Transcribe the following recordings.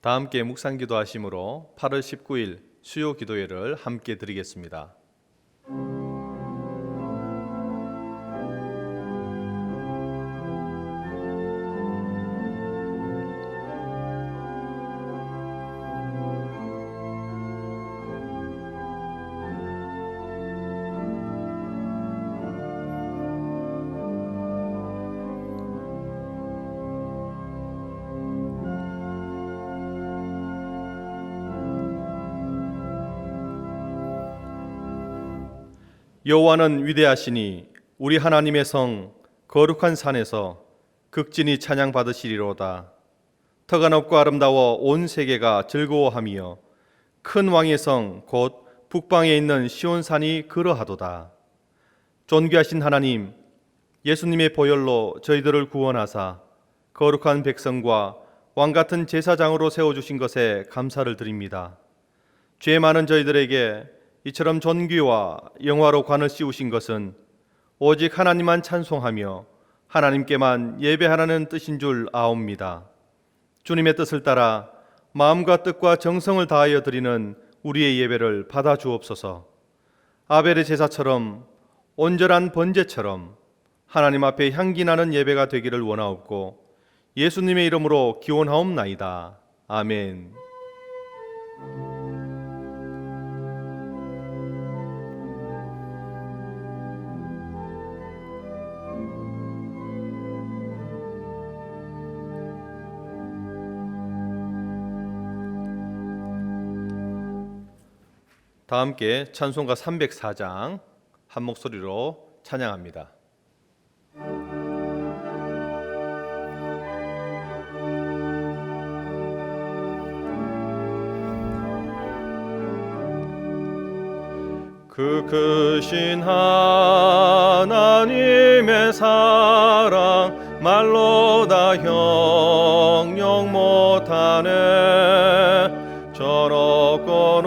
다 함께 묵상기도 하심으로 8월 19일 수요 기도회를 함께 드리겠습니다. 여호와는 위대하시니 우리 하나님의 성 거룩한 산에서 극진히 찬양 받으시리로다. 터가 높고 아름다워 온 세계가 즐거워하며 큰 왕의 성 곧 북방에 있는 시온산이 그러하도다. 존귀하신 하나님, 예수님의 보혈로 저희들을 구원하사 거룩한 백성과 왕같은 제사장으로 세워주신 것에 감사를 드립니다. 죄 많은 저희들에게 이처럼 존귀와 영화로 관을 씌우신 것은 오직 하나님만 찬송하며 하나님께만 예배하라는 뜻인 줄 아옵니다. 주님의 뜻을 따라 마음과 뜻과 정성을 다하여 드리는 우리의 예배를 받아 주옵소서. 아벨의 제사처럼 온전한 번제처럼 하나님 앞에 향기 나는 예배가 되기를 원하옵고 예수님의 이름으로 기원하옵나이다. 아멘. 다 함께 찬송가 304장 한 목소리로 찬양합니다. 그 크신 하나님의 사랑 말로 다 형용 못하네. 저렇고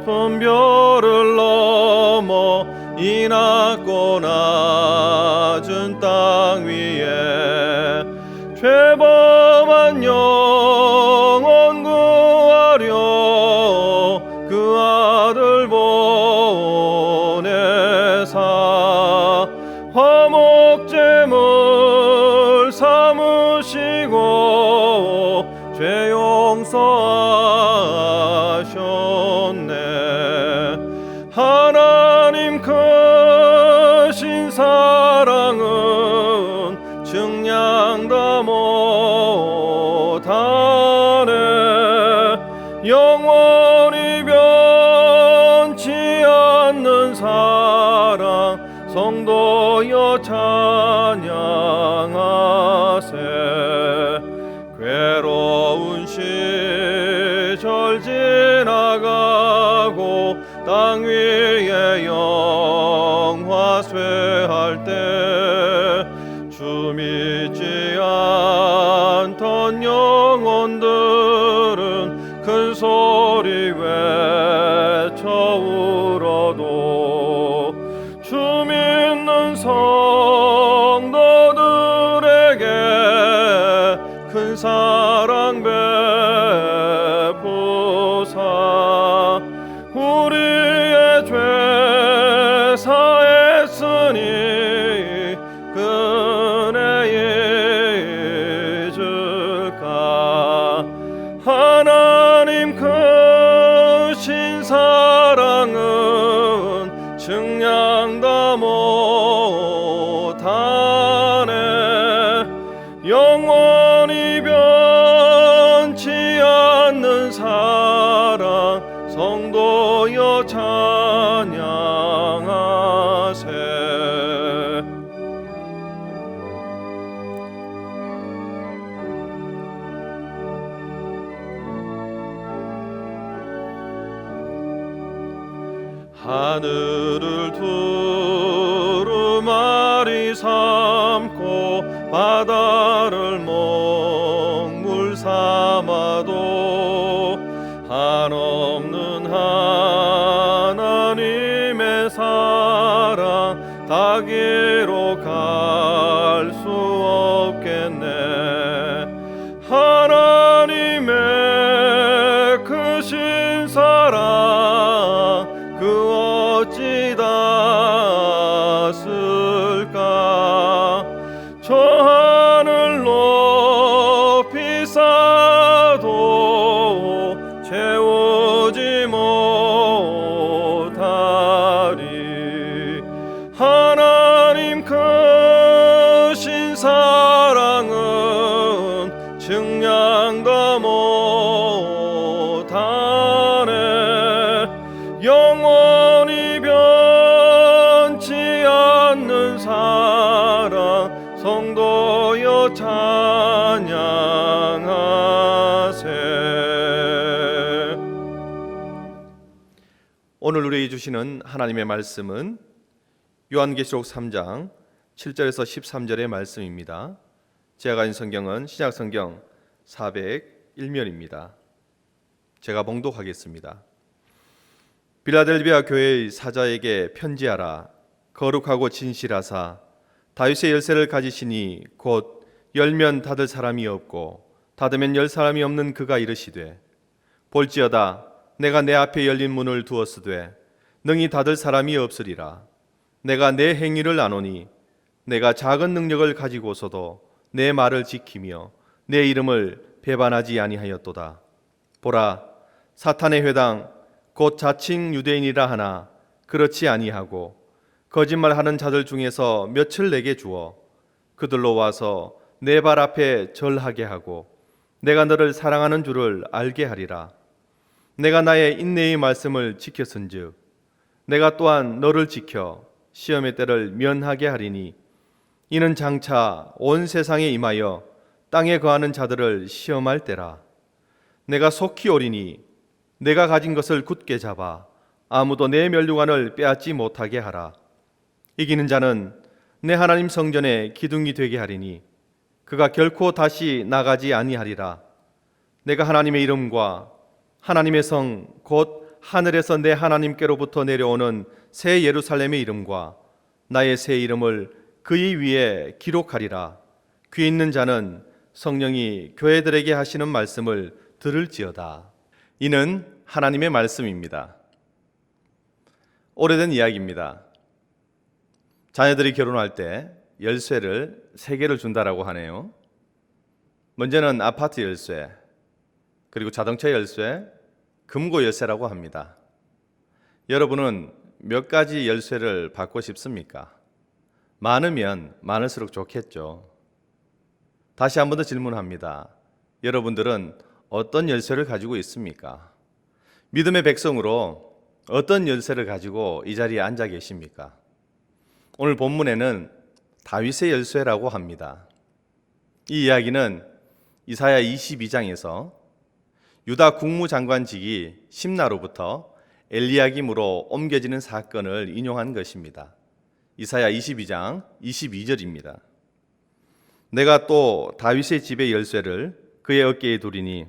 높은 별을 넘어 이 낮고 낮은 땅 위에 죄범한 영혼 구하려 그 아들 보내사 화목제물 삼으시고 죄 용서하셨네. 하나님 크신 사랑은 증량 다 못하네. 영원히 변치 않는 사랑 성도여 찬양하세. 괴로운 시절 지나가고 땅 위에 영화 쇠할 때 주 믿지 않던 영혼들은 큰 소리 외쳐 울어도 주 믿는 성도들에게 큰 사랑 베푸사 우리의 죄 사했으니 은혜 잊을까. 하나님 크신 사랑은 증량 다 못하네. 영원히 변치 않는 사랑 성도여 찬양하세. 하늘을 두루마리 삼고 바다를 먹물 삼아도 한없는 하나님의 사랑 다기로 갈 수 없겠네. 하나님의 저 하늘 높이 쌓아도 채우지 못하리. 하나님 크신 사랑은 증량도 못하네. 영원히 변치 않는 사랑 성도여 찬양하세. 오늘 우리에게 주시는 하나님의 말씀은 요한계시록 3장 7절에서 13절의 말씀입니다. 제가 가진 성경은 신약성경 401면입니다. 제가 봉독하겠습니다. 빌라델비아 교회의 사자에게 편지하라. 거룩하고 진실하사 다윗의 열쇠를 가지시니 곧 열면 닫을 사람이 없고 닫으면 열 사람이 없는 그가 이르시되, 볼지어다 내가 내 앞에 열린 문을 두었으되 능히 닫을 사람이 없으리라. 내가 내 행위를 아노니 내가 작은 능력을 가지고서도 내 말을 지키며 내 이름을 배반하지 아니하였도다. 보라, 사탄의 회당 곧 자칭 유대인이라 하나 그렇지 아니하고 거짓말하는 자들 중에서 몇을 내게 주어 그들로 와서 내 발 앞에 절하게 하고 내가 너를 사랑하는 줄을 알게 하리라. 내가 나의 인내의 말씀을 지켰은즉 내가 또한 너를 지켜 시험의 때를 면하게 하리니 이는 장차 온 세상에 임하여 땅에 거하는 자들을 시험할 때라. 내가 속히 오리니 내가 가진 것을 굳게 잡아 아무도 내 면류관을 빼앗지 못하게 하라. 이기는 자는 내 하나님 성전의 기둥이 되게 하리니 그가 결코 다시 나가지 아니하리라. 내가 하나님의 이름과 하나님의 성 곧 하늘에서 내 하나님께로부터 내려오는 새 예루살렘의 이름과 나의 새 이름을 그의 위에 기록하리라. 귀 있는 자는 성령이 교회들에게 하시는 말씀을 들을지어다. 이는 하나님의 말씀입니다. 오래된 이야기입니다. 자녀들이 결혼할 때 열쇠를 3개를 준다라고 하네요. 먼저는 아파트 열쇠, 그리고 자동차 열쇠, 금고 열쇠라고 합니다. 여러분은 몇 가지 열쇠를 받고 싶습니까? 많으면 많을수록 좋겠죠. 다시 한 번 더 질문합니다. 여러분들은 어떤 열쇠를 가지고 있습니까? 믿음의 백성으로 어떤 열쇠를 가지고 이 자리에 앉아 계십니까? 오늘 본문에는 다윗의 열쇠라고 합니다. 이 이야기는 이사야 22장에서 유다 국무장관직이 심나로부터 엘리야김으로 옮겨지는 사건을 인용한 것입니다. 이사야 22장 22절입니다. 내가 또 다윗의 집의 열쇠를 그의 어깨에 두리니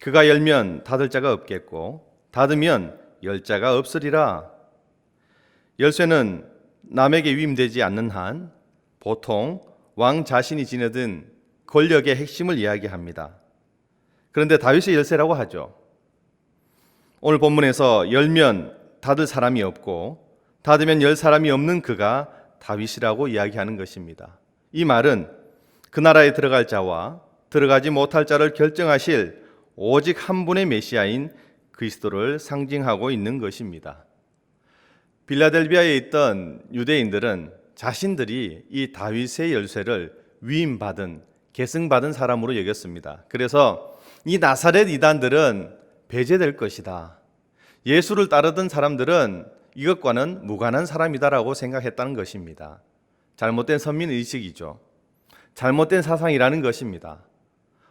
그가 열면 닫을 자가 없겠고 닫으면 열 자가 없으리라. 열쇠는 남에게 위임되지 않는 한 보통 왕 자신이 지녀든 권력의 핵심을 이야기합니다. 그런데 다윗의 열쇠라고 하죠. 오늘 본문에서 열면 닫을 사람이 없고 닫으면 열 사람이 없는 그가 다윗이라고 이야기하는 것입니다. 이 말은 그 나라에 들어갈 자와 들어가지 못할 자를 결정하실 오직 한 분의 메시아인 그리스도를 상징하고 있는 것입니다. 빌라델비아에 있던 유대인들은 자신들이 이 다윗의 열쇠를 위임받은, 계승받은 사람으로 여겼습니다. 그래서 이 나사렛 이단들은 배제될 것이다. 예수를 따르던 사람들은 이것과는 무관한 사람이다라고 생각했다는 것입니다. 잘못된 선민의식이죠. 잘못된 사상이라는 것입니다.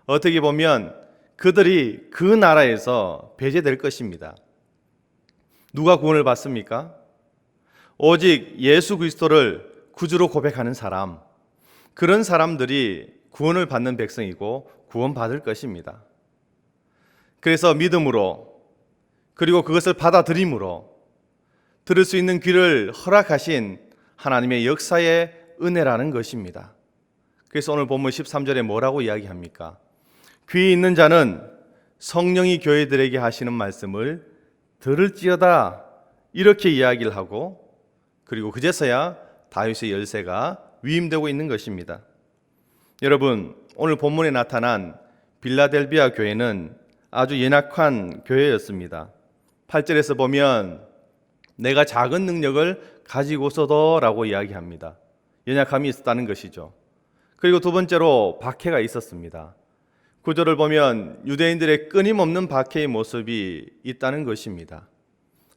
어떻게 보면 그들이 그 나라에서 배제될 것입니다. 누가 구원을 받습니까? 오직 예수 그리스도를 구주로 고백하는 사람, 그런 사람들이 구원을 받는 백성이고 구원받을 것입니다. 그래서 믿음으로, 그리고 그것을 받아들임으로 들을 수 있는 귀를 허락하신 하나님의 역사의 은혜라는 것입니다. 그래서 오늘 본문 13절에 뭐라고 이야기합니까? 귀 있는 자는 성령이 교회들에게 하시는 말씀을 들을지어다, 이렇게 이야기를 하고, 그리고 그제서야 다윗의 열쇠가 위임되고 있는 것입니다. 여러분, 오늘 본문에 나타난 빌라델비아 교회는 아주 연약한 교회였습니다. 8절에서 보면 내가 작은 능력을 가지고서도 라고 이야기합니다. 연약함이 있었다는 것이죠. 그리고 두 번째로 박해가 있었습니다. 9절을 보면 유대인들의 끊임없는 박해의 모습이 있다는 것입니다.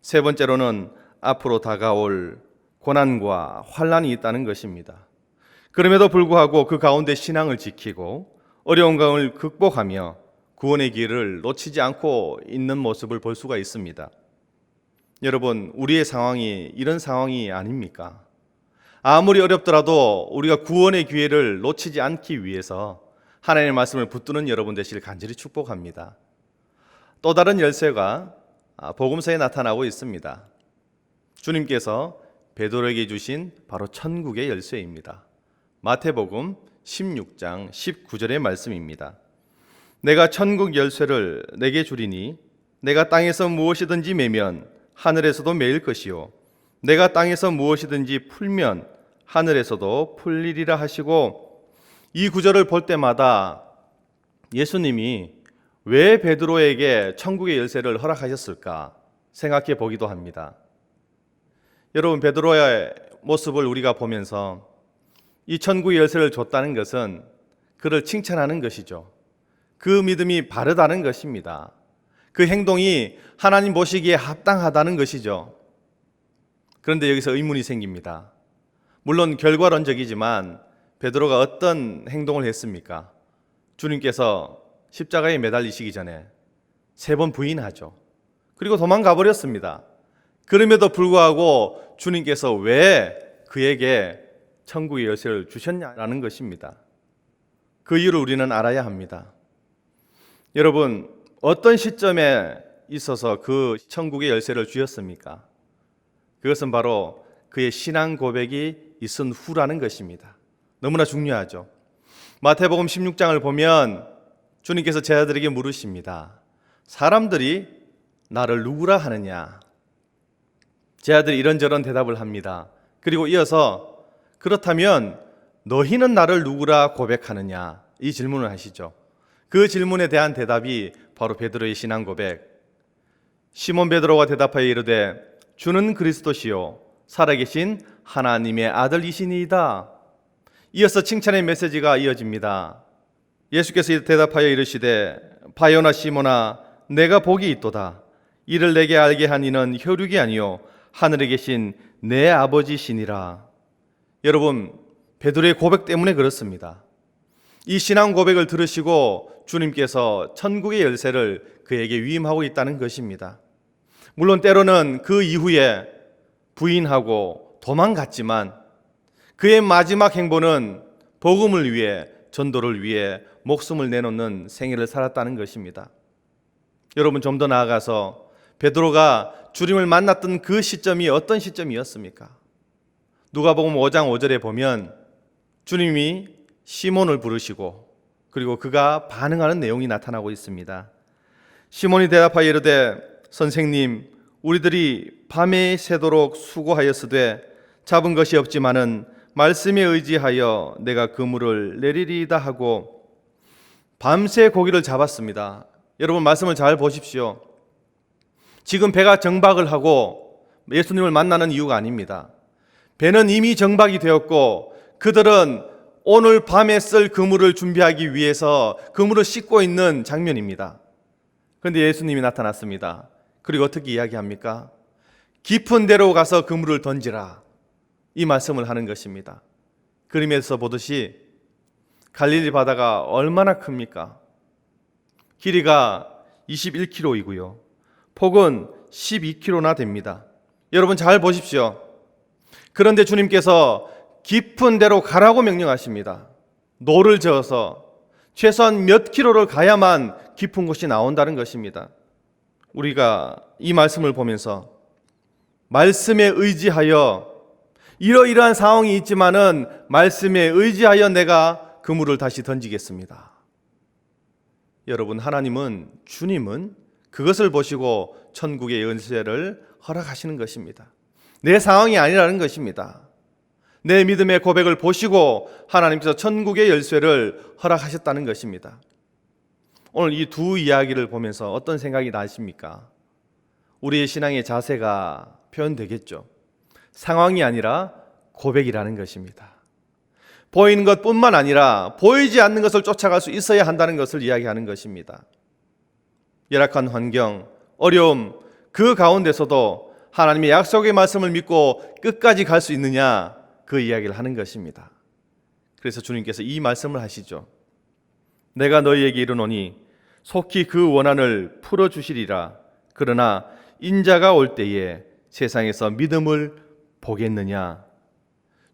세 번째로는 앞으로 다가올 고난과 환난이 있다는 것입니다. 그럼에도 불구하고 그 가운데 신앙을 지키고 어려운 강을 극복하며 구원의 길을 놓치지 않고 있는 모습을 볼 수가 있습니다. 여러분, 우리의 상황이 이런 상황이 아닙니까? 아무리 어렵더라도 우리가 구원의 기회를 놓치지 않기 위해서 하나님의 말씀을 붙드는 여러분 되시길 간절히 축복합니다. 또 다른 열쇠가 복음서에 나타나고 있습니다. 주님께서 베드로에게 주신 바로 천국의 열쇠입니다. 마태복음 16장 19절의 말씀입니다. 내가 천국 열쇠를 내게 주리니 내가 땅에서 무엇이든지 매면 하늘에서도 매일 것이요 내가 땅에서 무엇이든지 풀면 하늘에서도 풀리리라 하시고, 이 구절을 볼 때마다 예수님이 왜 베드로에게 천국의 열쇠를 허락하셨을까 생각해 보기도 합니다. 여러분, 베드로의 모습을 우리가 보면서 이 천국의 열쇠를 줬다는 것은 그를 칭찬하는 것이죠. 그 믿음이 바르다는 것입니다. 그 행동이 하나님 보시기에 합당하다는 것이죠. 그런데 여기서 의문이 생깁니다. 물론 결과론적이지만 베드로가 어떤 행동을 했습니까? 주님께서 십자가에 매달리시기 전에 3번 부인하죠. 그리고 도망가 버렸습니다. 그럼에도 불구하고 주님께서 왜 그에게 천국의 열쇠를 주셨냐라는 것입니다. 그 이유를 우리는 알아야 합니다. 여러분, 어떤 시점에 있어서 그 천국의 열쇠를 주셨습니까? 그것은 바로 그의 신앙 고백이 있은 후라는 것입니다. 너무나 중요하죠. 마태복음 16장을 보면 주님께서 제자들에게 물으십니다. 사람들이 나를 누구라 하느냐? 제자들이 이런저런 대답을 합니다. 그리고 이어서 그렇다면 너희는 나를 누구라 고백하느냐? 이 질문을 하시죠. 그 질문에 대한 대답이 바로 베드로의 신앙 고백. 시몬 베드로가 대답하여 이르되 주는 그리스도시요 살아계신 하나님의 아들이시니이다. 이어서 칭찬의 메시지가 이어집니다. 예수께서 대답하여 이르시되 바요나 시몬아 내가 복이 있도다. 이를 내게 알게 한 이는 혈육이 아니요 하늘에 계신 내 아버지시니라. 여러분, 베드로의 고백 때문에 그렇습니다. 이 신앙 고백을 들으시고 주님께서 천국의 열쇠를 그에게 위임하고 있다는 것입니다. 물론 때로는 그 이후에 부인하고 도망갔지만 그의 마지막 행보는 복음을 위해, 전도를 위해 목숨을 내놓는 생애를 살았다는 것입니다. 여러분, 좀 더 나아가서 베드로가 주님을 만났던 그 시점이 어떤 시점이었습니까? 누가복음 5장 5절에 보면 주님이 시몬을 부르시고 그리고 그가 반응하는 내용이 나타나고 있습니다. 시몬이 대답하여 이르되 선생님, 우리들이 밤에 새도록 수고하였으되 잡은 것이 없지만은 말씀에 의지하여 내가 그물을 내리리이다 하고 밤새 고기를 잡았습니다. 여러분, 말씀을 잘 보십시오. 지금 배가 정박을 하고 예수님을 만나는 이유가 아닙니다. 배는 이미 정박이 되었고 그들은 오늘 밤에 쓸 그물을 준비하기 위해서 그물을 씻고 있는 장면입니다. 그런데 예수님이 나타났습니다. 그리고 어떻게 이야기합니까? 깊은 데로 가서 그물을 던지라, 이 말씀을 하는 것입니다. 그림에서 보듯이 갈릴리 바다가 얼마나 큽니까? 길이가 21km이고요 폭은 12km나 됩니다. 여러분 잘 보십시오. 그런데 주님께서 깊은 데로 가라고 명령하십니다. 노를 저어서 최소한 몇 킬로를 가야만 깊은 곳이 나온다는 것입니다. 우리가 이 말씀을 보면서 말씀에 의지하여 이러이러한 상황이 있지만은 말씀에 의지하여 내가 그물을 다시 던지겠습니다. 여러분, 하나님은, 주님은 그것을 보시고 천국의 열쇠를 허락하시는 것입니다. 내 상황이 아니라는 것입니다. 내 믿음의 고백을 보시고 하나님께서 천국의 열쇠를 허락하셨다는 것입니다. 오늘 이 두 이야기를 보면서 어떤 생각이 나십니까? 우리의 신앙의 자세가 표현되겠죠. 상황이 아니라 고백이라는 것입니다. 보이는 것뿐만 아니라 보이지 않는 것을 쫓아갈 수 있어야 한다는 것을 이야기하는 것입니다. 열악한 환경, 어려움, 그 가운데서도 하나님의 약속의 말씀을 믿고 끝까지 갈 수 있느냐, 그 이야기를 하는 것입니다. 그래서 주님께서 이 말씀을 하시죠. 내가 너희에게 이르노니 속히 그 원한을 풀어주시리라. 그러나 인자가 올 때에 세상에서 믿음을 보겠느냐.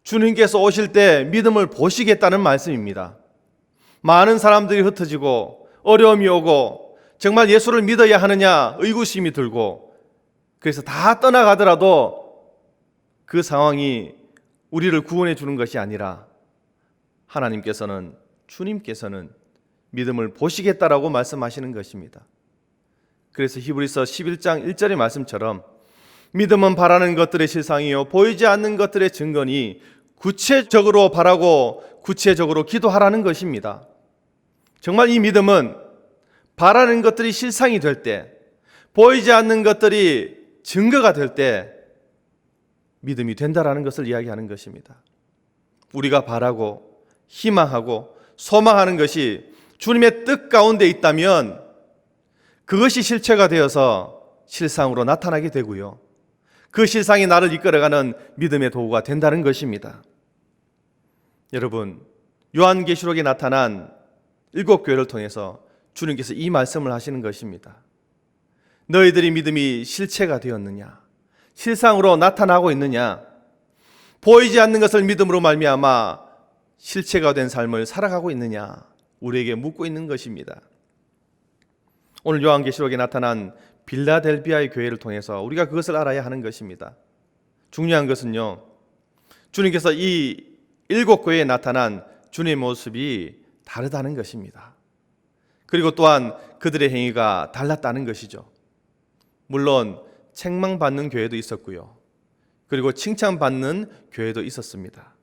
주님께서 오실 때 믿음을 보시겠다는 말씀입니다. 많은 사람들이 흩어지고 어려움이 오고 정말 예수를 믿어야 하느냐 의구심이 들고, 그래서 다 떠나가더라도 그 상황이 우리를 구원해 주는 것이 아니라 하나님께서는, 주님께서는 믿음을 보시겠다라고 말씀하시는 것입니다. 그래서 히브리서 11장 1절의 말씀처럼 믿음은 바라는 것들의 실상이요 보이지 않는 것들의 증거니 구체적으로 바라고 구체적으로 기도하라는 것입니다. 정말 이 믿음은 바라는 것들이 실상이 될 때, 보이지 않는 것들이 증거가 될 때 믿음이 된다라는 것을 이야기하는 것입니다. 우리가 바라고 희망하고 소망하는 것이 주님의 뜻 가운데 있다면 그것이 실체가 되어서 실상으로 나타나게 되고요, 그 실상이 나를 이끌어가는 믿음의 도구가 된다는 것입니다. 여러분, 요한계시록에 나타난 7교회를 통해서 주님께서 이 말씀을 하시는 것입니다. 너희들이 믿음이 실체가 되었느냐, 실상으로 나타나고 있느냐, 보이지 않는 것을 믿음으로 말미암아 실체가 된 삶을 살아가고 있느냐, 우리에게 묻고 있는 것입니다. 오늘 요한계시록에 나타난 빌라델비아의 교회를 통해서 우리가 그것을 알아야 하는 것입니다. 중요한 것은요, 주님께서 이 7교회에 나타난 주님의 모습이 다르다는 것입니다. 그리고 또한 그들의 행위가 달랐다는 것이죠. 물론 책망받는 교회도 있었고요, 그리고 칭찬받는 교회도 있었습니다.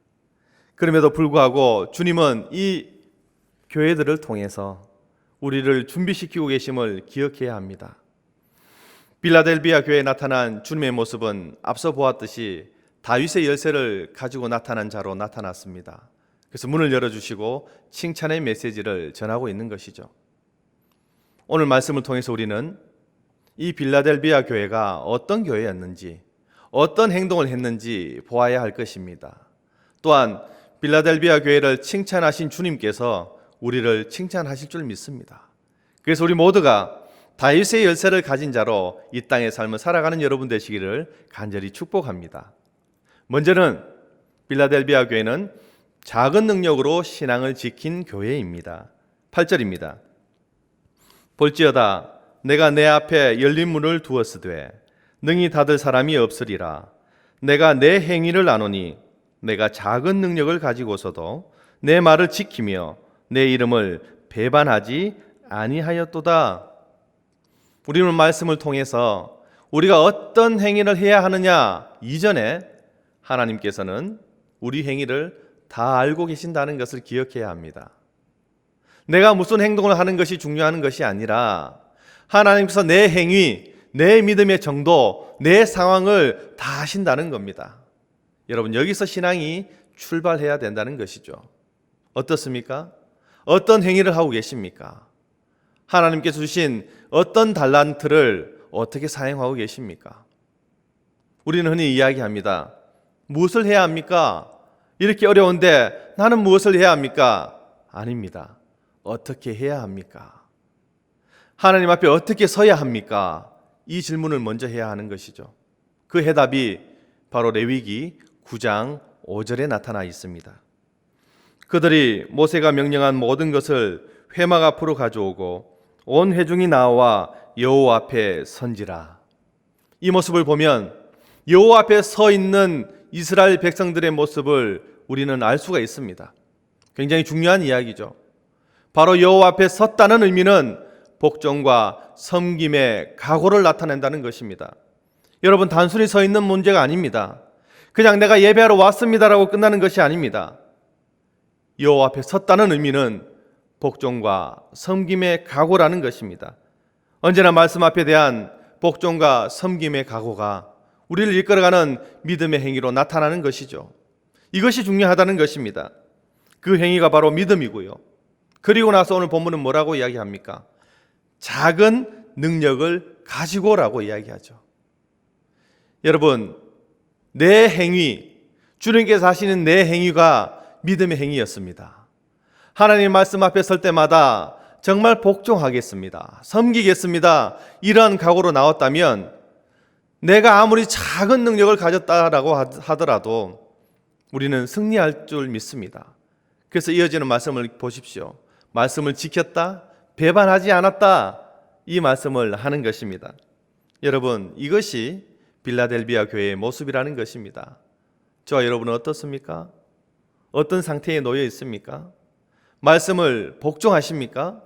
그럼에도 불구하고 주님은 이 교회들을 통해서 우리를 준비시키고 계심을 기억해야 합니다. 빌라델비아 교회에 나타난 주님의 모습은 앞서 보았듯이 다윗의 열쇠를 가지고 나타난 자로 나타났습니다. 그래서 문을 열어주시고 칭찬의 메시지를 전하고 있는 것이죠. 오늘 말씀을 통해서 우리는 이 빌라델비아 교회가 어떤 교회였는지, 어떤 행동을 했는지 보아야 할 것입니다. 또한 빌라델비아 교회를 칭찬하신 주님께서 우리를 칭찬하실 줄 믿습니다. 그래서 우리 모두가 다윗의 열쇠를 가진 자로 이 땅의 삶을 살아가는 여러분 되시기를 간절히 축복합니다. 먼저는 빌라델비아 교회는 작은 능력으로 신앙을 지킨 교회입니다. 8절입니다. 볼지어다 내가 내 앞에 열린 문을 두었으되 능히 닫을 사람이 없으리라. 내가 내 행위를 아노니 내가 작은 능력을 가지고서도 내 말을 지키며 내 이름을 배반하지 아니하였도다. 우리는 말씀을 통해서 우리가 어떤 행위를 해야 하느냐 이전에 하나님께서는 우리 행위를 다 알고 계신다는 것을 기억해야 합니다. 내가 무슨 행동을 하는 것이 중요한 것이 아니라 하나님께서 내 행위, 내 믿음의 정도, 내 상황을 다 아신다는 겁니다. 여러분, 여기서 신앙이 출발해야 된다는 것이죠. 어떻습니까? 어떤 행위를 하고 계십니까? 하나님께서 주신 어떤 달란트를 어떻게 사용하고 계십니까? 우리는 흔히 이야기합니다. 무엇을 해야 합니까? 이렇게 어려운데 나는 무엇을 해야 합니까? 아닙니다. 어떻게 해야 합니까? 하나님 앞에 어떻게 서야 합니까? 이 질문을 먼저 해야 하는 것이죠. 그 해답이 바로 레위기 9장 5절에 나타나 있습니다. 그들이 모세가 명령한 모든 것을 회막 앞으로 가져오고 온 회중이 나와 여호와 앞에 선지라. 이 모습을 보면 여호와 앞에 서 있는 이스라엘 백성들의 모습을 우리는 알 수가 있습니다. 굉장히 중요한 이야기죠. 바로 여호와 앞에 섰다는 의미는 복종과 섬김의 각오를 나타낸다는 것입니다. 여러분, 단순히 서 있는 문제가 아닙니다. 그냥 내가 예배하러 왔습니다라고 끝나는 것이 아닙니다. 여호와 앞에 섰다는 의미는 복종과 섬김의 각오라는 것입니다. 언제나 말씀 앞에 대한 복종과 섬김의 각오가 우리를 이끌어가는 믿음의 행위로 나타나는 것이죠. 이것이 중요하다는 것입니다. 그 행위가 바로 믿음이고요. 그리고 나서 오늘 본문은 뭐라고 이야기합니까? 작은 능력을 가지고라고 이야기하죠. 여러분, 내 행위, 주님께서 하시는 내 행위가 믿음의 행위였습니다. 하나님 말씀 앞에 설 때마다 정말 복종하겠습니다, 섬기겠습니다, 이러한 각오로 나왔다면 내가 아무리 작은 능력을 가졌다라고 하더라도 우리는 승리할 줄 믿습니다. 그래서 이어지는 말씀을 보십시오. 말씀을 지켰다, 배반하지 않았다, 이 말씀을 하는 것입니다. 여러분, 이것이 빌라델비아 교회의 모습이라는 것입니다. 저와 여러분은 어떻습니까? 어떤 상태에 놓여 있습니까? 말씀을 복종하십니까?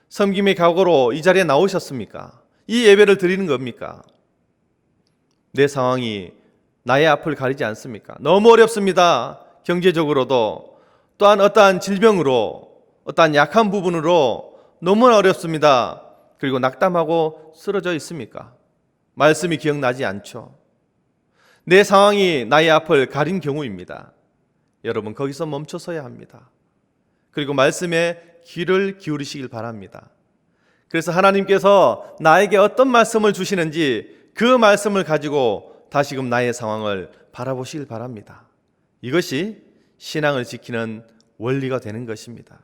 섬김의 각오로 이 자리에 나오셨습니까? 이 예배를 드리는 겁니까? 내 상황이 나의 앞을 가리지 않습니까? 너무 어렵습니다. 경제적으로도, 또한 어떠한 질병으로, 어떠한 약한 부분으로 너무나 어렵습니다. 그리고 낙담하고 쓰러져 있습니까? 말씀이 기억나지 않죠. 내 상황이 나의 앞을 가린 경우입니다. 여러분, 거기서 멈춰서야 합니다. 그리고 말씀에 귀를 기울이시길 바랍니다. 그래서 하나님께서 나에게 어떤 말씀을 주시는지 그 말씀을 가지고 다시금 나의 상황을 바라보시길 바랍니다. 이것이 신앙을 지키는 원리가 되는 것입니다.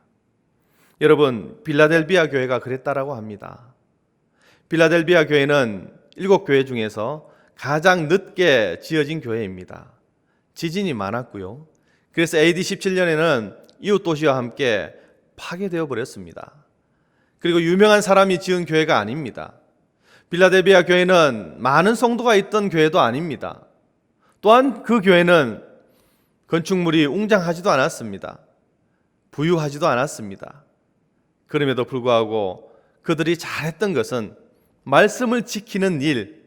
여러분, 빌라델비아 교회가 그랬다라고 합니다. 빌라델비아 교회는 7교회 중에서 가장 늦게 지어진 교회입니다. 지진이 많았고요. 그래서 AD 17년에는 이웃 도시와 함께 파괴되어 버렸습니다. 그리고 유명한 사람이 지은 교회가 아닙니다. 빌라델비아 교회는 많은 성도가 있던 교회도 아닙니다. 또한 그 교회는 건축물이 웅장하지도 않았습니다. 부유하지도 않았습니다. 그럼에도 불구하고 그들이 잘했던 것은 말씀을 지키는 일,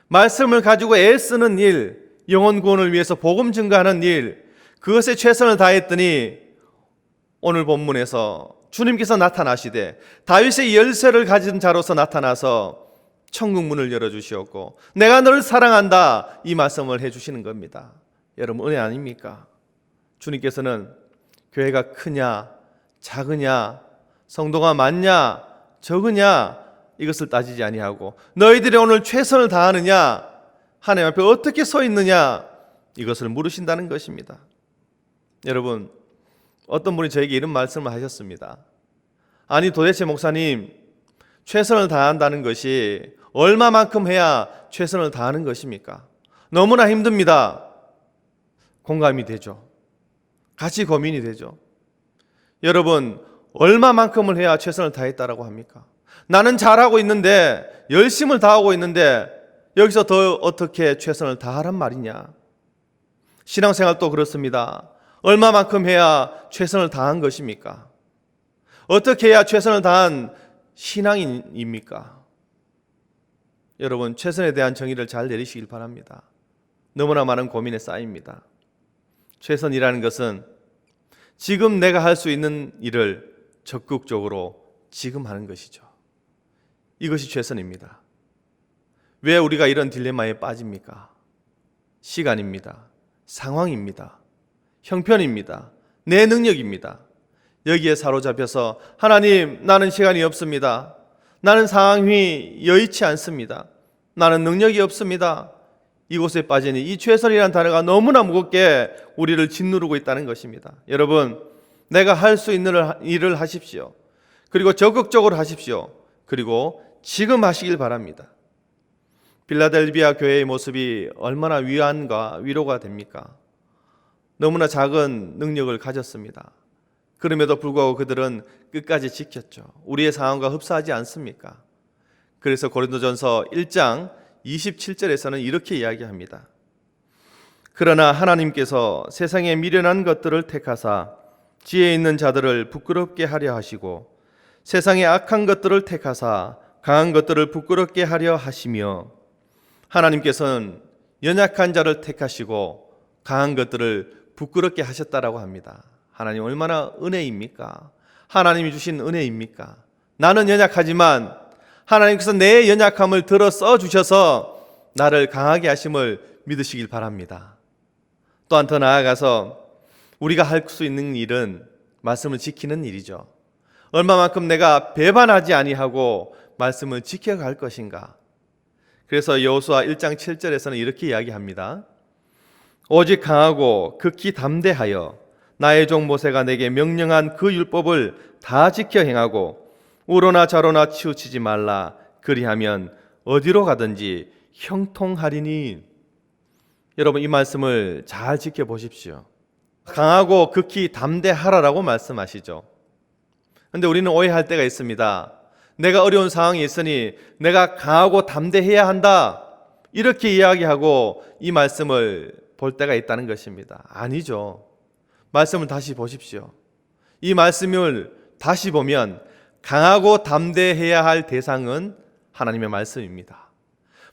말씀을 가지고 애쓰는 일, 영혼 구원을 위해서 복음 증거하는 일, 그것에 최선을 다했더니 오늘 본문에서 주님께서 나타나시되 다윗의 열쇠를 가진 자로서 나타나서 천국 문을 열어주시었고 내가 너를 사랑한다, 이 말씀을 해주시는 겁니다. 여러분, 은혜 아닙니까? 주님께서는 교회가 크냐 작으냐, 성도가 많냐 적으냐, 이것을 따지지 아니하고 너희들이 오늘 최선을 다하느냐, 하나님 앞에 어떻게 서 있느냐, 이것을 물으신다는 것입니다. 여러분, 어떤 분이 저에게 이런 말씀을 하셨습니다. 아니, 도대체 목사님, 최선을 다한다는 것이 얼마만큼 해야 최선을 다하는 것입니까? 너무나 힘듭니다. 공감이 되죠. 같이 고민이 되죠. 여러분, 얼마만큼을 해야 최선을 다했다라고 합니까? 나는 잘하고 있는데, 열심을 다하고 있는데 여기서 더 어떻게 최선을 다하란 말이냐? 신앙생활도 그렇습니다. 얼마만큼 해야 최선을 다한 것입니까? 어떻게 해야 최선을 다한 신앙인입니까? 여러분, 최선에 대한 정의를 잘 내리시길 바랍니다. 너무나 많은 고민에 쌓입니다. 최선이라는 것은 지금 내가 할 수 있는 일을 적극적으로 지금 하는 것이죠. 이것이 최선입니다. 왜 우리가 이런 딜레마에 빠집니까? 시간입니다. 상황입니다. 형편입니다. 내 능력입니다. 여기에 사로잡혀서 하나님, 나는 시간이 없습니다. 나는 상황이 여의치 않습니다. 나는 능력이 없습니다. 이곳에 빠지니 이 최선이라는 단어가 너무나 무겁게 우리를 짓누르고 있다는 것입니다. 여러분, 내가 할 수 있는 일을 하십시오. 그리고 적극적으로 하십시오. 그리고 지금 하시길 바랍니다. 빌라델비아 교회의 모습이 얼마나 위안과 위로가 됩니까? 너무나 작은 능력을 가졌습니다. 그럼에도 불구하고 그들은 끝까지 지켰죠. 우리의 상황과 흡사하지 않습니까? 그래서 고린도전서 1장 27절에서는 이렇게 이야기합니다. 그러나 하나님께서 세상에 미련한 것들을 택하사 지혜 있는 자들을 부끄럽게 하려 하시고 세상의 악한 것들을 택하사 강한 것들을 부끄럽게 하려 하시며 하나님께서는 연약한 자를 택하시고 강한 것들을 부끄럽게 하셨다라고 합니다. 하나님 얼마나 은혜입니까? 하나님이 주신 은혜입니까? 나는 연약하지만 하나님께서 내 연약함을 들어 써주셔서 나를 강하게 하심을 믿으시길 바랍니다. 또한 더 나아가서 우리가 할 수 있는 일은 말씀을 지키는 일이죠. 얼마만큼 내가 배반하지 아니하고 말씀을 지켜갈 것인가. 그래서 여호수아 1장 7절에서는 이렇게 이야기합니다. 오직 강하고 극히 담대하여 나의 종 모세가 내게 명령한 그 율법을 다 지켜 행하고 우로나 좌로나 치우치지 말라. 그리하면 어디로 가든지 형통하리니. 여러분, 이 말씀을 잘 지켜보십시오. 강하고 극히 담대하라라고 말씀하시죠. 그런데 우리는 오해할 때가 있습니다. 내가 어려운 상황에 있으니 내가 강하고 담대해야 한다, 이렇게 이야기하고 이 말씀을 볼 때가 있다는 것입니다. 아니죠. 말씀을 다시 보십시오. 이 말씀을 다시 보면 강하고 담대해야 할 대상은 하나님의 말씀입니다.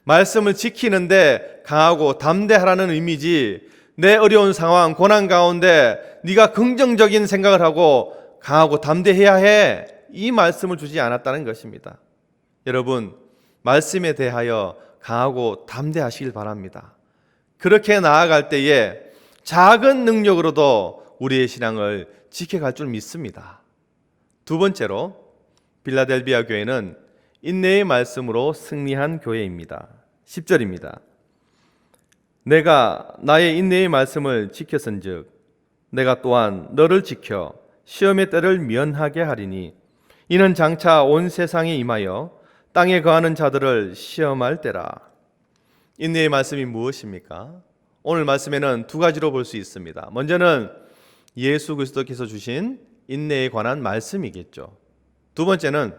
말씀을 지키는데 강하고 담대하라는 의미지, 내 어려운 상황, 고난 가운데 네가 긍정적인 생각을 하고 강하고 담대해야 해, 이 말씀을 주지 않았다는 것입니다. 여러분, 말씀에 대하여 강하고 담대하시길 바랍니다. 그렇게 나아갈 때에 작은 능력으로도 우리의 신앙을 지켜갈 줄 믿습니다. 두 번째로, 빌라델비아 교회는 인내의 말씀으로 승리한 교회입니다. 10절입니다. 내가 나의 인내의 말씀을 지켰은즉 내가 또한 너를 지켜 시험의 때를 면하게 하리니 이는 장차 온 세상에 임하여 땅에 거하는 자들을 시험할 때라. 인내의 말씀이 무엇입니까? 오늘 말씀에는 두 가지로 볼 수 있습니다. 먼저는 예수 그리스도께서 주신 인내에 관한 말씀이겠죠. 두 번째는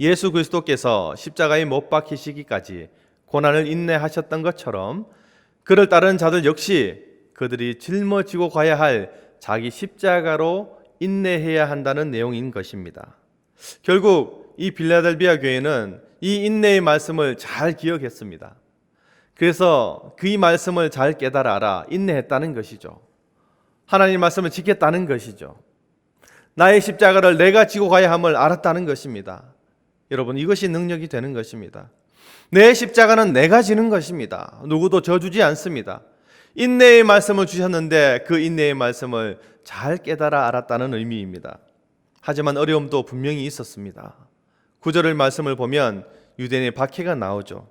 예수 그리스도께서 십자가에 못 박히시기까지 고난을 인내하셨던 것처럼 그를 따르는 자들 역시 그들이 짊어지고 가야 할 자기 십자가로 인내해야 한다는 내용인 것입니다. 결국 이 빌라델비아 교회는 이 인내의 말씀을 잘 기억했습니다. 그래서 그 이 말씀을 잘 깨달아 알아 인내했다는 것이죠. 하나님 말씀을 지켰다는 것이죠. 나의 십자가를 내가 지고 가야 함을 알았다는 것입니다. 여러분, 이것이 능력이 되는 것입니다. 내 십자가는 내가 지는 것입니다. 누구도 져주지 않습니다. 인내의 말씀을 주셨는데 그 인내의 말씀을 잘 깨달아 알았다는 의미입니다. 하지만 어려움도 분명히 있었습니다. 9절의 말씀을 보면 유대인의 박해가 나오죠.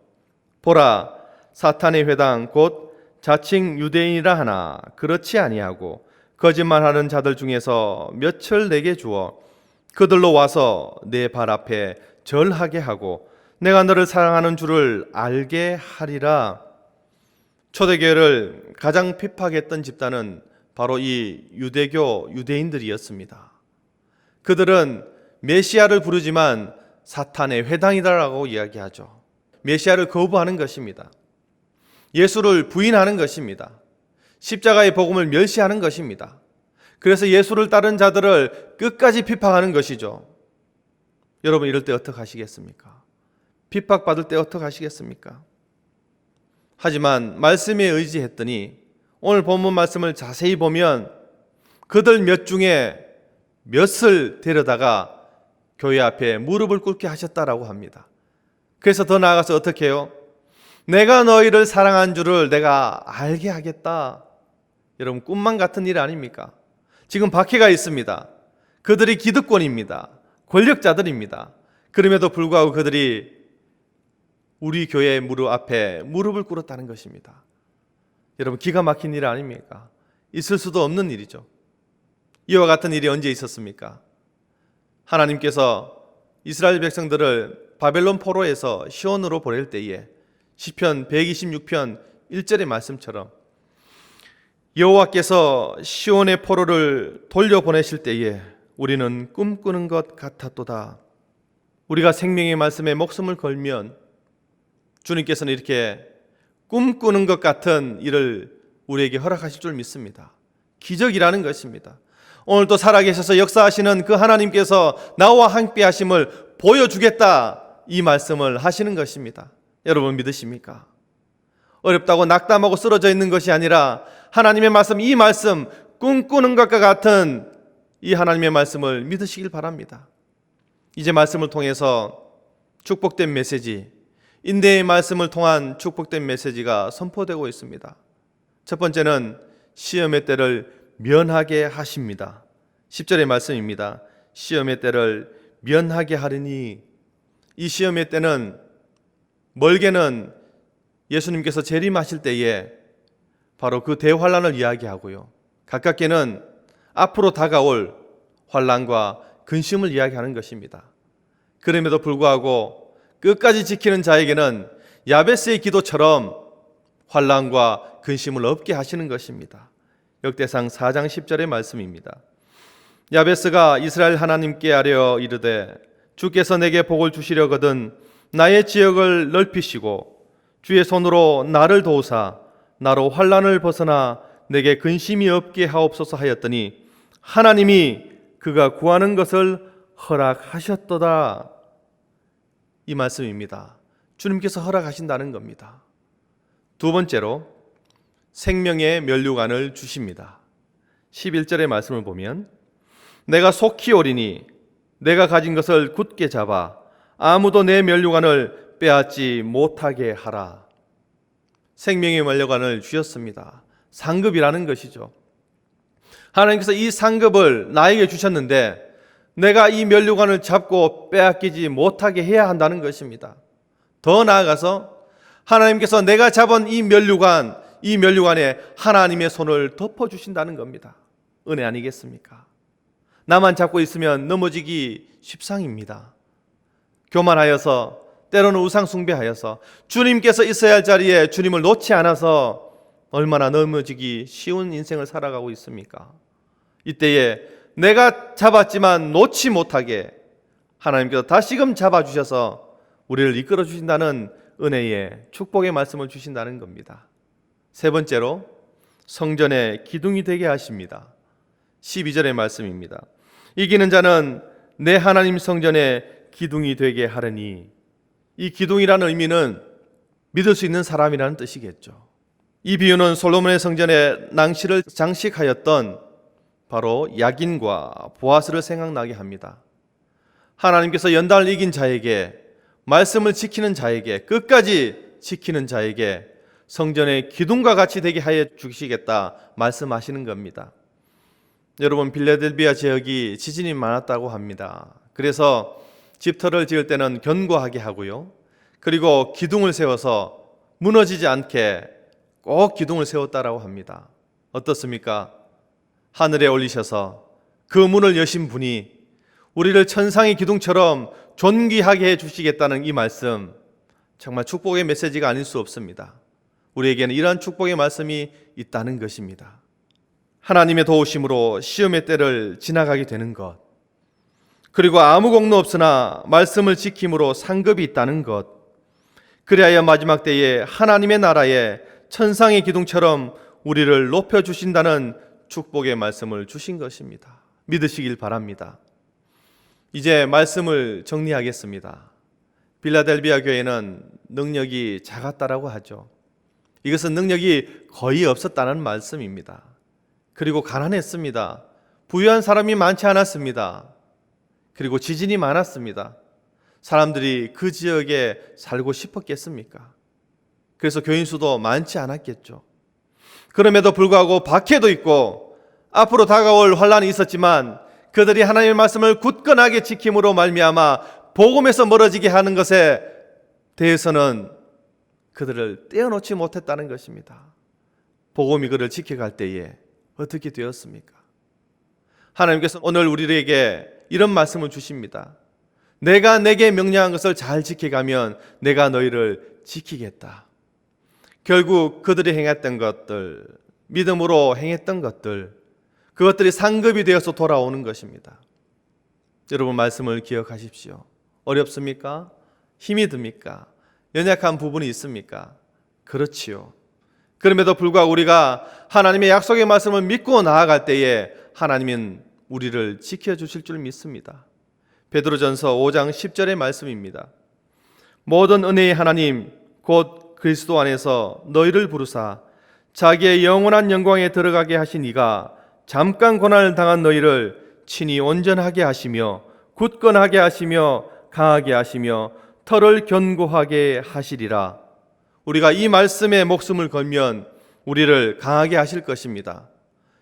보라, 사탄의 회당 곧 자칭 유대인이라 하나 그렇지 아니하고 거짓말하는 자들 중에서 몇을 내게 주어 그들로 와서 내 발 앞에 절하게 하고 내가 너를 사랑하는 줄을 알게 하리라. 초대교회를 가장 핍박했던 집단은 바로 이 유대인들이었습니다. 그들은 메시아를 부르지만 사탄의 회당이다라고 이야기하죠. 메시아를 거부하는 것입니다. 예수를 부인하는 것입니다. 십자가의 복음을 멸시하는 것입니다. 그래서 예수를 따른 자들을 끝까지 핍박하는 것이죠. 여러분, 이럴 때 어떻게 하시겠습니까? 핍박받을 때 어떻게 하시겠습니까? 하지만 말씀에 의지했더니 오늘 본문 말씀을 자세히 보면 그들 몇 중에 몇을 데려다가 교회 앞에 무릎을 꿇게 하셨다라고 합니다. 그래서 더 나아가서 어떻게 해요? 내가 너희를 사랑한 줄을 내가 알게 하겠다. 여러분, 꿈만 같은 일 아닙니까? 지금 박해가 있습니다. 그들이 기득권입니다. 권력자들입니다. 그럼에도 불구하고 그들이 우리 교회의 무릎 앞에 무릎을 꿇었다는 것입니다. 여러분, 기가 막힌 일 아닙니까? 있을 수도 없는 일이죠. 이와 같은 일이 언제 있었습니까? 하나님께서 이스라엘 백성들을 바벨론 포로에서 시온으로 보낼 때에 시편 126편 1절의 말씀처럼 여호와께서 시온의 포로를 돌려보내실 때에 우리는 꿈꾸는 것 같았도다. 우리가 생명의 말씀에 목숨을 걸면 주님께서는 이렇게 꿈꾸는 것 같은 일을 우리에게 허락하실 줄 믿습니다. 기적이라는 것입니다. 오늘도 살아계셔서 역사하시는 그 하나님께서 나와 함께 하심을 보여주겠다, 이 말씀을 하시는 것입니다. 여러분, 믿으십니까? 어렵다고 낙담하고 쓰러져 있는 것이 아니라 하나님의 말씀, 이 말씀, 꿈꾸는 것과 같은 이 하나님의 말씀을 믿으시길 바랍니다. 이제 말씀을 통해서 축복된 메시지, 인내의 말씀을 통한 축복된 메시지가 선포되고 있습니다. 첫 번째는 시험의 때를 면하게 하십니다. 10절의 말씀입니다. 시험의 때를 면하게 하리니, 이 시험의 때는 멀게는 예수님께서 재림하실 때에 바로 그 대환란을 이야기하고요, 가깝게는 앞으로 다가올 환란과 근심을 이야기하는 것입니다. 그럼에도 불구하고 끝까지 지키는 자에게는 야베스의 기도처럼 환란과 근심을 없게 하시는 것입니다. 역대상 4장 10절의 말씀입니다. 야베스가 이스라엘 하나님께 아뢰어 이르되 주께서 내게 복을 주시려거든 나의 지역을 넓히시고 주의 손으로 나를 도우사 나로 환란을 벗어나 내게 근심이 없게 하옵소서 하였더니 하나님이 그가 구하는 것을 허락하셨도다. 이 말씀입니다. 주님께서 허락하신다는 겁니다. 두 번째로 생명의 면류관을 주십니다. 11절의 말씀을 보면 내가 속히 오리니 내가 가진 것을 굳게 잡아 아무도 내 면류관을 빼앗지 못하게 하라. 생명의 면류관을 주셨습니다. 상급이라는 것이죠. 하나님께서 이 상급을 나에게 주셨는데 내가 이 면류관을 잡고 빼앗기지 못하게 해야 한다는 것입니다. 더 나아가서 하나님께서 내가 잡은 이 면류관에 하나님의 손을 덮어주신다는 겁니다. 은혜 아니겠습니까? 나만 잡고 있으면 넘어지기 십상입니다. 교만하여서, 때로는 우상 숭배하여서, 주님께서 있어야 할 자리에 주님을 놓지 않아서 얼마나 넘어지기 쉬운 인생을 살아가고 있습니까? 이때에 내가 잡았지만 놓지 못하게 하나님께서 다시금 잡아주셔서 우리를 이끌어 주신다는 은혜의 축복의 말씀을 주신다는 겁니다. 세 번째로 성전의 기둥이 되게 하십니다. 12절의 말씀입니다. 이기는 자는 내 하나님 성전의 기둥이 되게 하려니, 이 기둥이라는 의미는 믿을 수 있는 사람이라는 뜻이겠죠. 이 비유는 솔로몬의 성전에 낭시를 장식하였던 바로 야긴과 보아스를 생각나게 합니다. 하나님께서 연단을 이긴 자에게, 말씀을 지키는 자에게, 끝까지 지키는 자에게 성전의 기둥과 같이 되게 하여 주시겠다 말씀하시는 겁니다. 여러분, 빌라델비아 지역이 지진이 많았다고 합니다. 그래서 집터를 지을 때는 견고하게 하고요, 그리고 기둥을 세워서 무너지지 않게 꼭 기둥을 세웠다라고 합니다. 어떻습니까? 하늘에 올리셔서 그 문을 여신 분이 우리를 천상의 기둥처럼 존귀하게 해주시겠다는 이 말씀, 정말 축복의 메시지가 아닐 수 없습니다. 우리에게는 이러한 축복의 말씀이 있다는 것입니다. 하나님의 도우심으로 시험의 때를 지나가게 되는 것, 그리고 아무 공로 없으나 말씀을 지킴으로 상급이 있다는 것, 그리하여 마지막 때에 하나님의 나라에 천상의 기둥처럼 우리를 높여주신다는 축복의 말씀을 주신 것입니다. 믿으시길 바랍니다. 이제 말씀을 정리하겠습니다. 빌라델비아 교회는 능력이 작았다라고 하죠. 이것은 능력이 거의 없었다는 말씀입니다. 그리고 가난했습니다. 부유한 사람이 많지 않았습니다. 그리고 지진이 많았습니다. 사람들이 그 지역에 살고 싶었겠습니까? 그래서 교인 수도 많지 않았겠죠. 그럼에도 불구하고 박해도 있고 앞으로 다가올 환란이 있었지만 그들이 하나님의 말씀을 굳건하게 지킴으로 말미암아 복음에서 멀어지게 하는 것에 대해서는 그들을 떼어놓지 못했다는 것입니다. 복음이 그를 지켜갈 때에 어떻게 되었습니까? 하나님께서 오늘 우리에게 이런 말씀을 주십니다. 내가 내게 명령한 것을 잘 지켜가면 내가 너희를 지키겠다. 결국 그들이 행했던 것들, 믿음으로 행했던 것들, 그것들이 상급이 되어서 돌아오는 것입니다. 여러분, 말씀을 기억하십시오. 어렵습니까? 힘이 듭니까? 연약한 부분이 있습니까? 그렇지요. 그럼에도 불구하고 우리가 하나님의 약속의 말씀을 믿고 나아갈 때에 하나님은 우리를 지켜주실 줄 믿습니다. 베드로전서 5장 10절의 말씀입니다. 모든 은혜의 하나님 곧 그리스도 안에서 너희를 부르사 자기의 영원한 영광에 들어가게 하신 이가 잠깐 고난을 당한 너희를 친히 온전하게 하시며 굳건하게 하시며 강하게 하시며 털을 견고하게 하시리라. 우리가 이 말씀에 목숨을 걸면 우리를 강하게 하실 것입니다.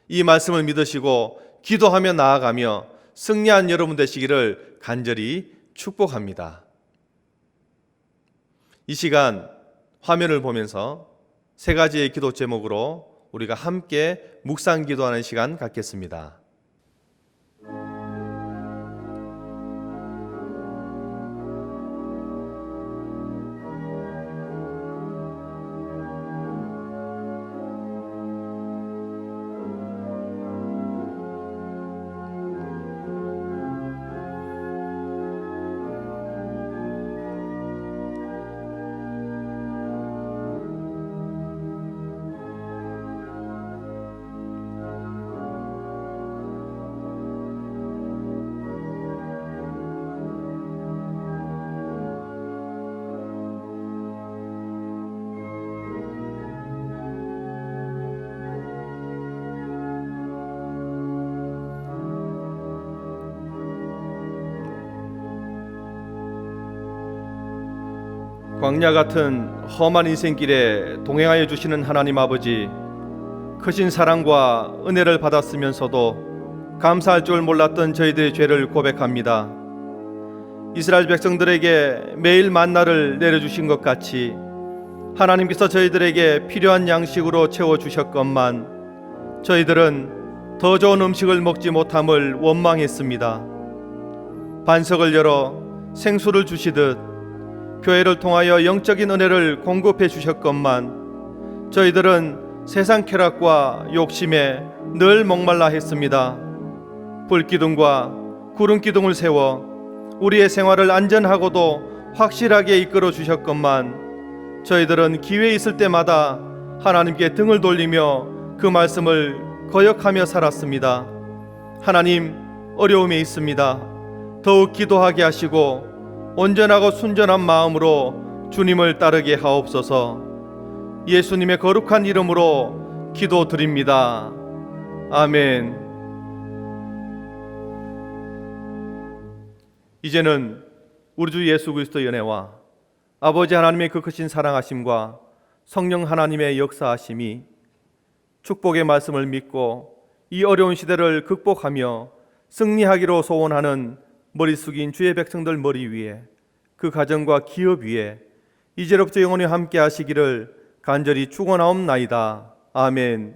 이 말씀을 믿으시고 기도하며 나아가며 승리한 여러분 되시기를 간절히 축복합니다. 이 시간 화면을 보면서 세 가지의 기도 제목으로 우리가 함께 묵상 기도하는 시간 갖겠습니다. 광야 같은 험한 인생길에 동행하여 주시는 하나님 아버지, 크신 사랑과 은혜를 받았으면서도 감사할 줄 몰랐던 저희들의 죄를 고백합니다. 이스라엘 백성들에게 매일 만나를 내려주신 것 같이 하나님께서 저희들에게 필요한 양식으로 채워주셨건만 저희들은 더 좋은 음식을 먹지 못함을 원망했습니다. 반석을 열어 생수를 주시듯 교회를 통하여 영적인 은혜를 공급해 주셨건만 저희들은 세상 쾌락과 욕심에 늘 목말라 했습니다. 불기둥과 구름기둥을 세워 우리의 생활을 안전하고도 확실하게 이끌어 주셨건만 저희들은 기회 있을 때마다 하나님께 등을 돌리며 그 말씀을 거역하며 살았습니다. 하나님, 어려움이 있습니다. 더욱 기도하게 하시고 온전하고 순전한 마음으로 주님을 따르게 하옵소서. 예수님의 거룩한 이름으로 기도드립니다. 아멘. 이제는 우리 주 예수 그리스도의 은혜와 아버지 하나님의 그 크신 사랑하심과 성령 하나님의 역사하심이 축복의 말씀을 믿고 이 어려운 시대를 극복하며 승리하기로 소원하는 머리 숙인 주의 백성들 머리 위에, 그 가정과 기업 위에 이제로부터 영원히 함께 하시기를 간절히 축원하옵나이다. 아멘.